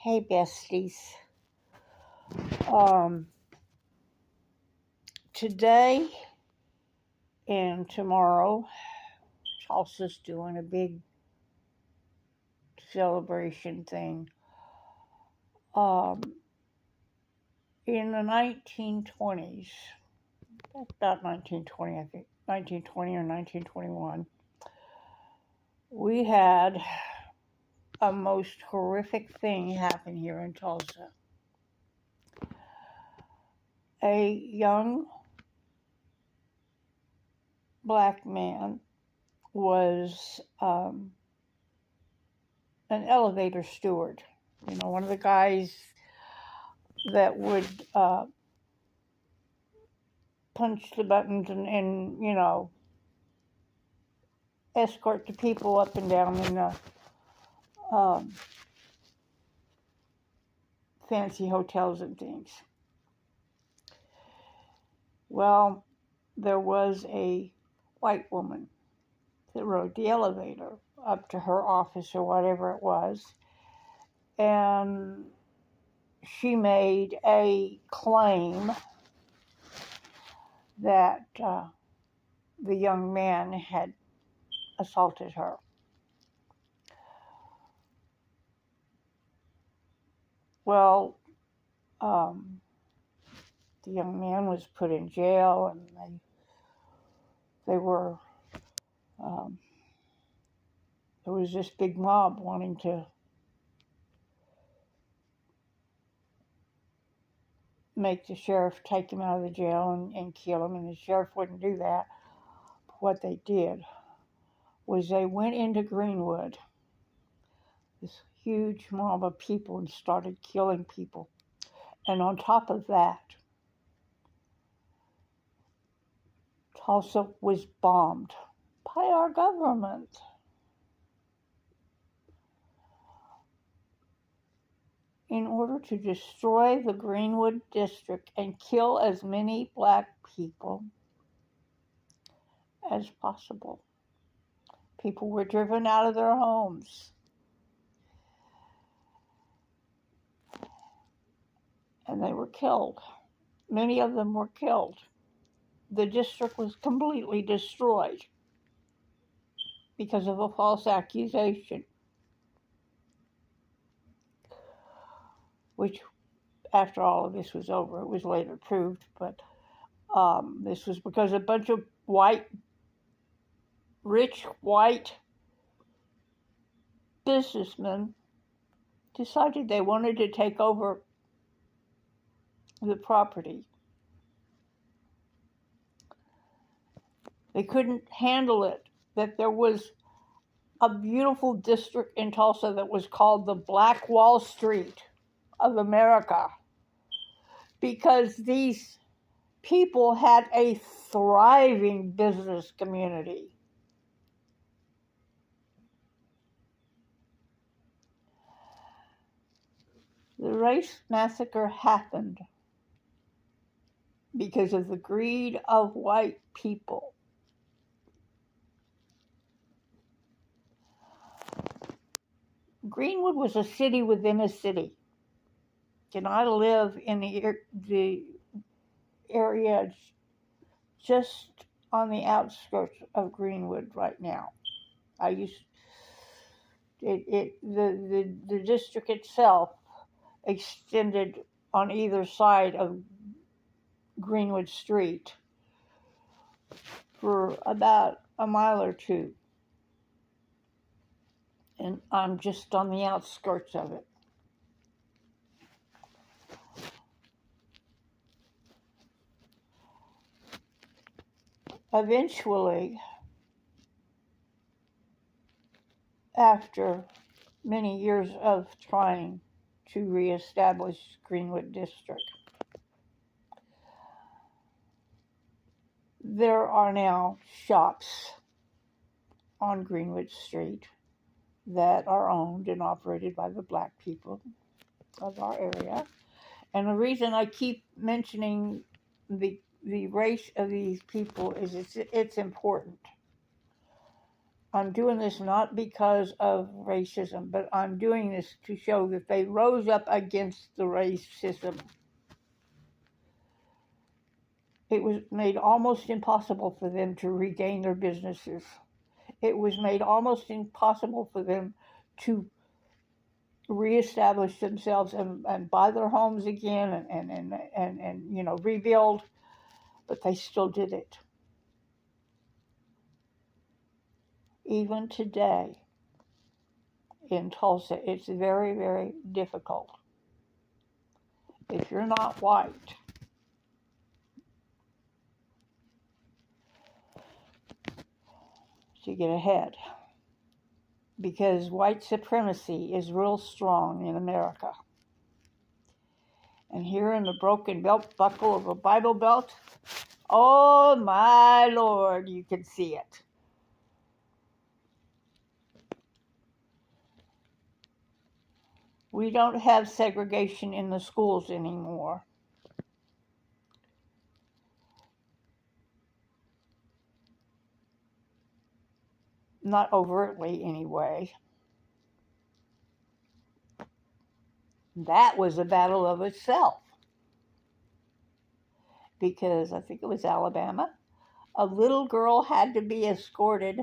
Hey, besties. Um, Today and tomorrow, Tulsa's doing a big celebration thing. Um, in the 1920s, about 1920, I think, 1920 or 1921, we had a most horrific thing happen here in Tulsa. A young black man was an elevator steward. One of the guys that would punch the buttons and escort the people up and down in the um, fancy hotels and things. Well, there was a white woman that rode the elevator up to her office or whatever it was, and she made a claim that the young man had assaulted her. Well, the young man was put in jail, and they were there was this big mob wanting to make the sheriff take him out of the jail and kill him, and the sheriff wouldn't do that. What they did was they went into Greenwood, this huge mob of people, and started killing people. And on top of that, Tulsa was bombed by our government. In order to destroy the Greenwood district and kill as many black people as possible. People were driven out of their homes. And they were killed. Many of them were killed. The district was completely destroyed because of a false accusation, which, after all of this was over, it was later proved, but this was because a bunch of rich white businessmen decided they wanted to take over the property. They couldn't handle it, that there was a beautiful district in Tulsa that was called the Black Wall Street of America, because these people had a thriving business community. The race massacre happened because of the greed of white people. Greenwood was a city within a city. And I live in the area just on the outskirts of Greenwood right now. The district itself extended on either side of Greenwood Street for about a mile or two. And I'm just on the outskirts of it. Eventually, after many years of trying to reestablish Greenwood District, there are now shops on Greenwood Street that are owned and operated by the black people of our area. And the reason I keep mentioning the race of these people is it's important. I'm doing this not because of racism, but I'm doing this to show that they rose up against the racism. It was made almost impossible for them to regain their businesses. It was made almost impossible for them to reestablish themselves and buy their homes again and rebuild, but they still did it. Even today in Tulsa, it's very, very difficult. If you're not white, to get ahead, because white supremacy is real strong in America. And here in the broken belt buckle of a Bible Belt, oh my Lord, you can see it. We don't have segregation in the schools anymore. Not overtly, anyway. That was a battle of itself. Because I think it was Alabama, a little girl had to be escorted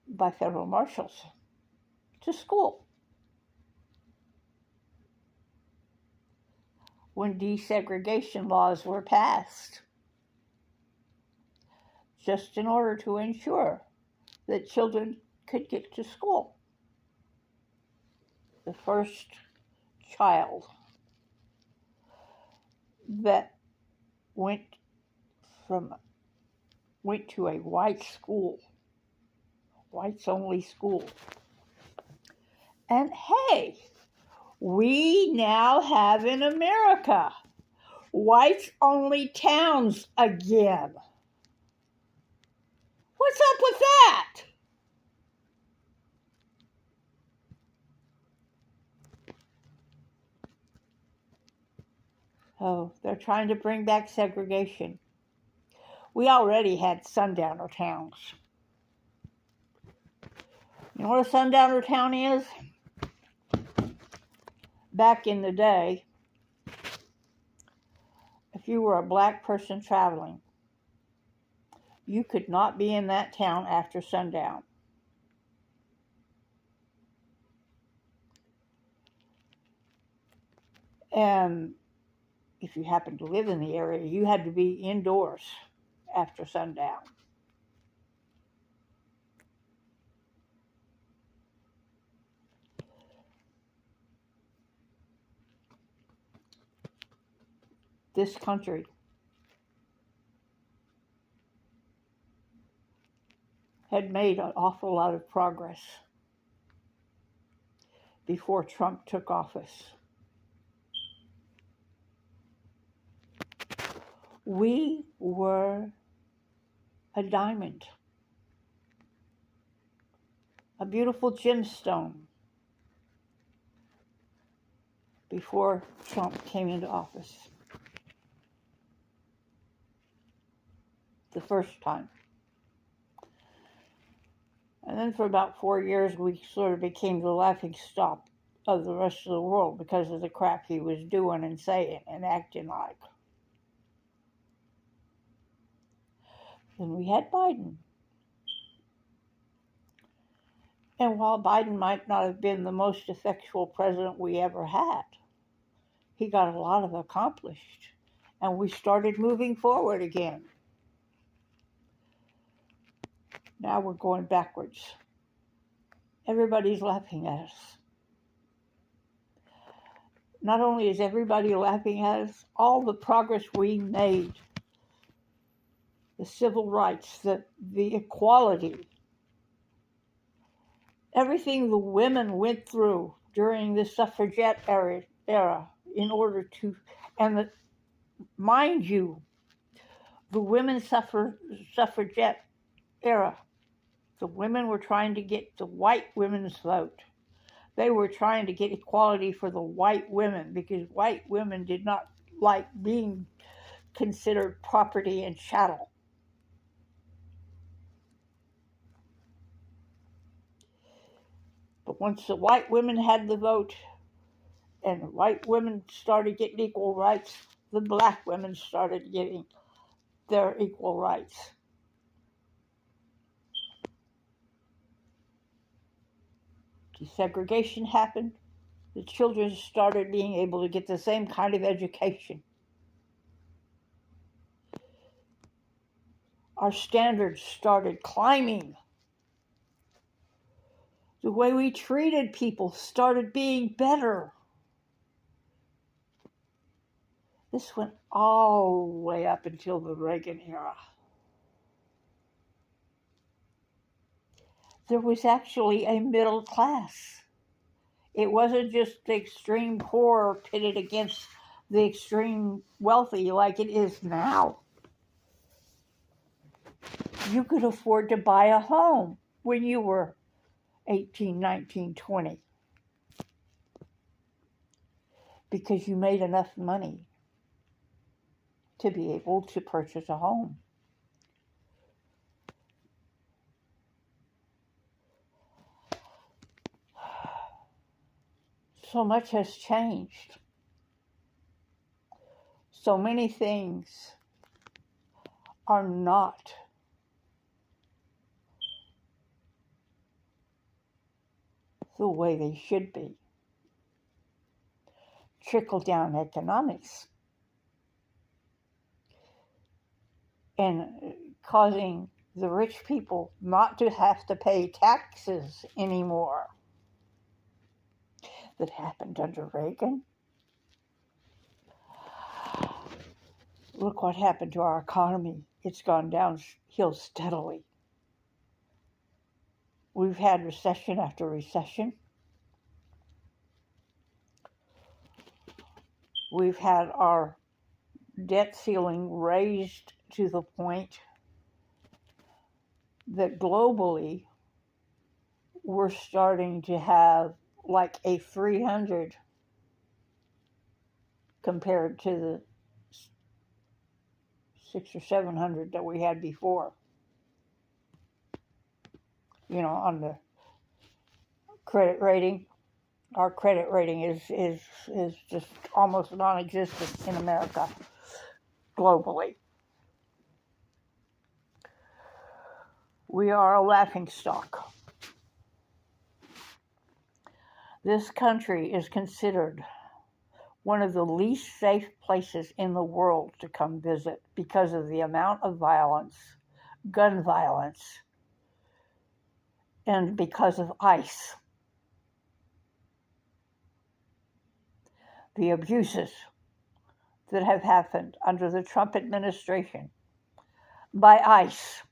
by federal marshals to school when desegregation laws were passed, just in order to ensure that children could get to school. The first child that went to a white school, whites only school. And hey, we now have in America whites only towns again. What's up with that? Oh, they're trying to bring back segregation. We already had sundowner towns. You know what a sundowner town is? Back in the day, if you were a black person traveling, you could not be in that town after sundown. And if you happened to live in the area, you had to be indoors after sundown. This country had made an awful lot of progress before Trump took office. We were a diamond, a beautiful gemstone before Trump came into office. The first time. And then for about 4 years, we sort of became the laughingstock of the rest of the world because of the crap he was doing and saying and acting like. Then we had Biden. And while Biden might not have been the most effectual president we ever had, he got a lot of accomplished. And we started moving forward again. Now we're going backwards. Everybody's laughing at us. Not only is everybody laughing at us, all the progress we made, the civil rights, the equality, everything the women went through during the suffragette era in order to, and mind you, the women's suffragette era, the women were trying to get the white women's vote. They were trying to get equality for the white women because white women did not like being considered property and chattel. But once the white women had the vote and white women started getting equal rights, the black women started getting their equal rights. Desegregation happened. The children started being able to get the same kind of education. Our standards started climbing. The way we treated people started being better. This went all the way up until the Reagan era. There was actually a middle class. It wasn't just the extreme poor pitted against the extreme wealthy like it is now. You could afford to buy a home when you were 18, 19, 20 because you made enough money to be able to purchase a home. So much has changed. So many things are not the way they should be. Trickle-down economics and causing the rich people not to have to pay taxes anymore. That happened under Reagan. Look what happened to our economy. It's gone downhill steadily. We've had recession after recession. We've had our debt ceiling raised to the point that globally we're starting to have like a 300 compared to the 600 or 700 that we had before. You know, on the credit rating, our credit rating is just almost non-existent in America globally. We are a laughingstock. This country is considered one of the least safe places in the world to come visit because of the amount of violence, gun violence, and because of ICE. The abuses that have happened under the Trump administration by ICE.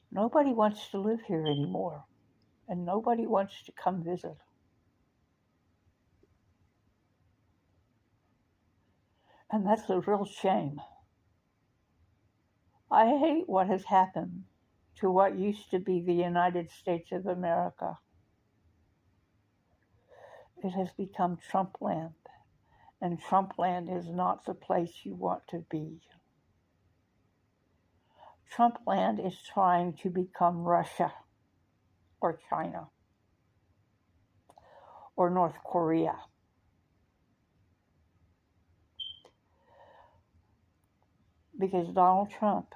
Nobody wants to live here anymore, and nobody wants to come visit. And that's a real shame. I hate what has happened to what used to be the United States of America. It has become Trump land, and Trump land is not the place you want to be. Trump land is trying to become Russia or China or North Korea. Because Donald Trump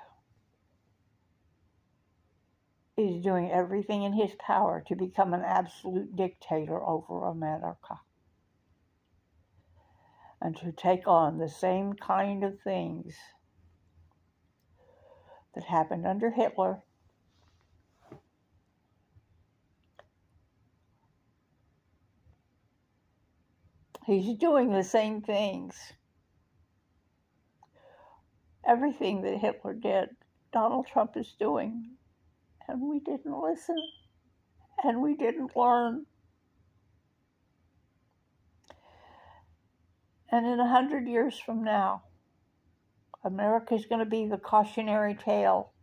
is doing everything in his power to become an absolute dictator over America and to take on the same kind of things that happened under Hitler. He's doing the same things. Everything that Hitler did, Donald Trump is doing. And we didn't listen. And we didn't learn. And in 100 years from now, America is going to be the cautionary tale.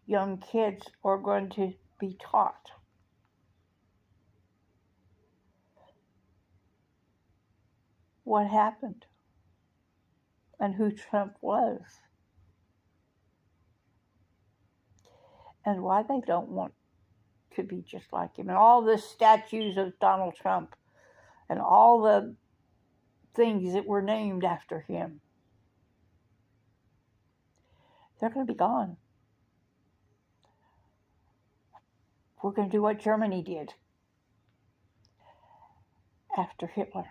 Young kids are going to be taught what happened and who Trump was and why they don't want to be just like him. And all the statues of Donald Trump and all the things that were named after him, they're going to be gone. We're going to do what Germany did after Hitler.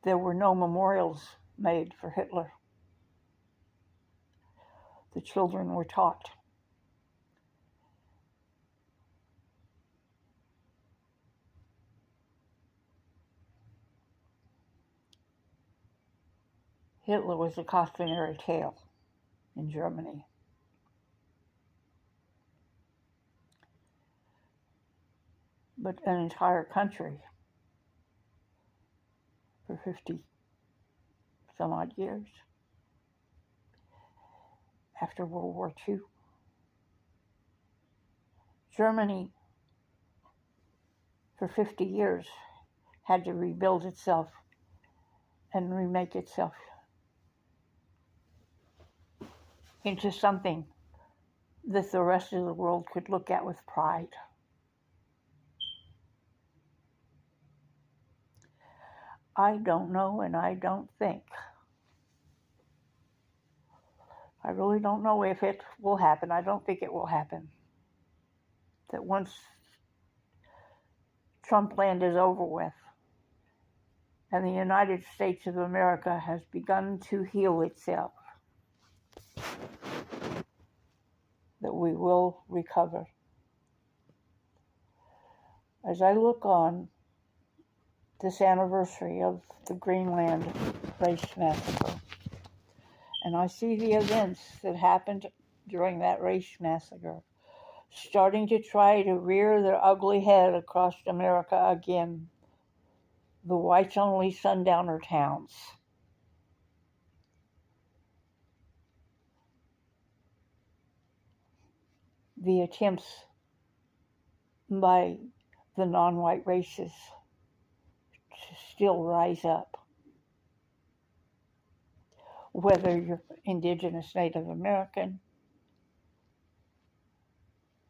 There were no memorials made for Hitler. The children were taught. Hitler was a cautionary tale in Germany. But an entire country for 50 some odd years after World War II. Germany, for 50 years, had to rebuild itself and remake itself into something that the rest of the world could look at with pride. I don't know, and I don't think. I really don't know if it will happen. I don't think it will happen. That once Trump land is over with and the United States of America has begun to heal itself, that we will recover. As I look on this anniversary of the Greenland race massacre, and I see the events that happened during that race massacre starting to try to rear their ugly head across America again, the whites-only sundowner towns. The attempts by the non-white races to still rise up. Whether you're Indigenous, Native American,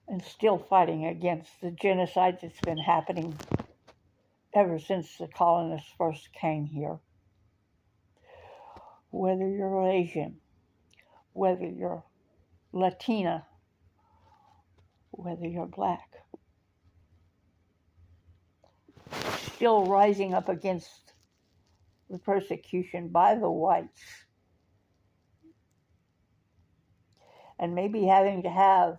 and still fighting against the genocide that's been happening ever since the colonists first came here. Whether you're Asian, whether you're Latina, whether you're black, still rising up against the persecution by the whites, and maybe having to have,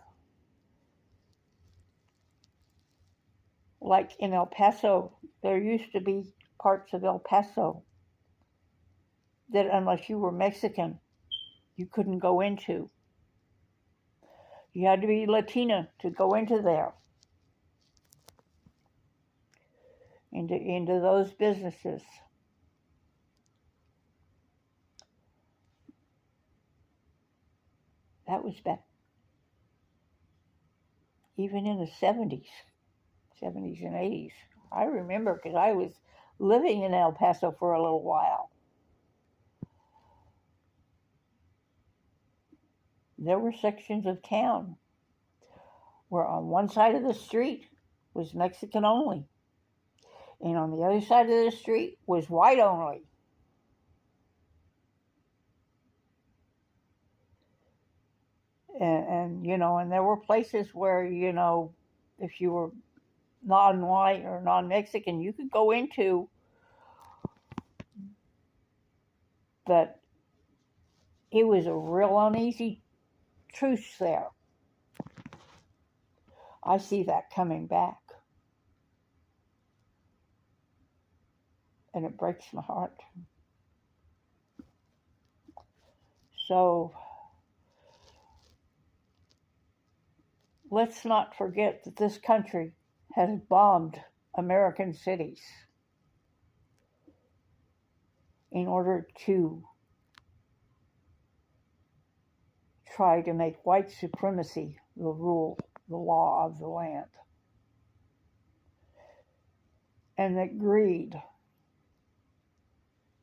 like in El Paso, there used to be parts of El Paso that unless you were Mexican, you couldn't go into. You had to be Latina to go into there, into those businesses. That was back even in the 70s and 80s. I remember because I was living in El Paso for a little while. There were sections of town where on one side of the street was Mexican only, and on the other side of the street was white only. And there were places where, if you were non-white or non-Mexican, you could go into, but it was a real uneasy truce there. I see that coming back. And it breaks my heart. So let's not forget that this country has bombed American cities in order to try to make white supremacy the rule, the law of the land. And that greed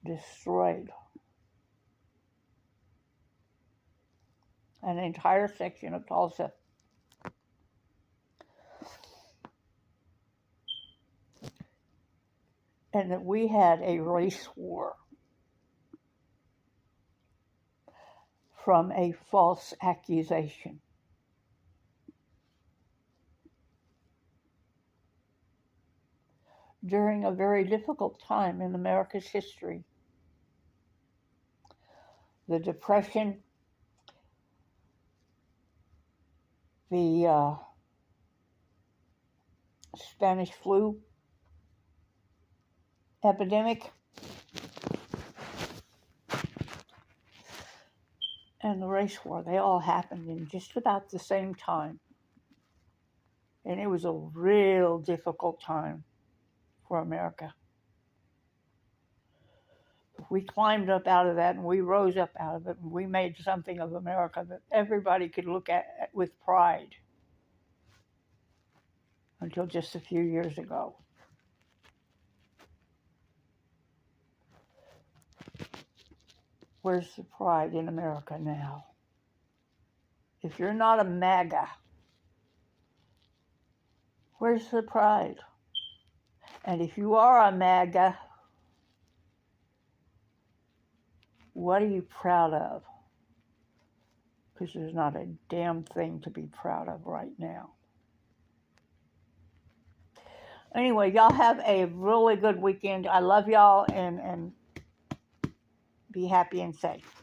destroyed an entire section of Tulsa. And that we had a race war from a false accusation. During a very difficult time in America's history. The Depression, the Spanish flu epidemic, and the race war, they all happened in just about the same time. And it was a real difficult time for America. We climbed up out of that, and we rose up out of it, and we made something of America that everybody could look at with pride until just a few years ago. Where's the pride in America now? If you're not a MAGA, where's the pride? And if you are a MAGA, what are you proud of? Because there's not a damn thing to be proud of right now. Anyway, y'all have a really good weekend. I love y'all, and be happy and safe.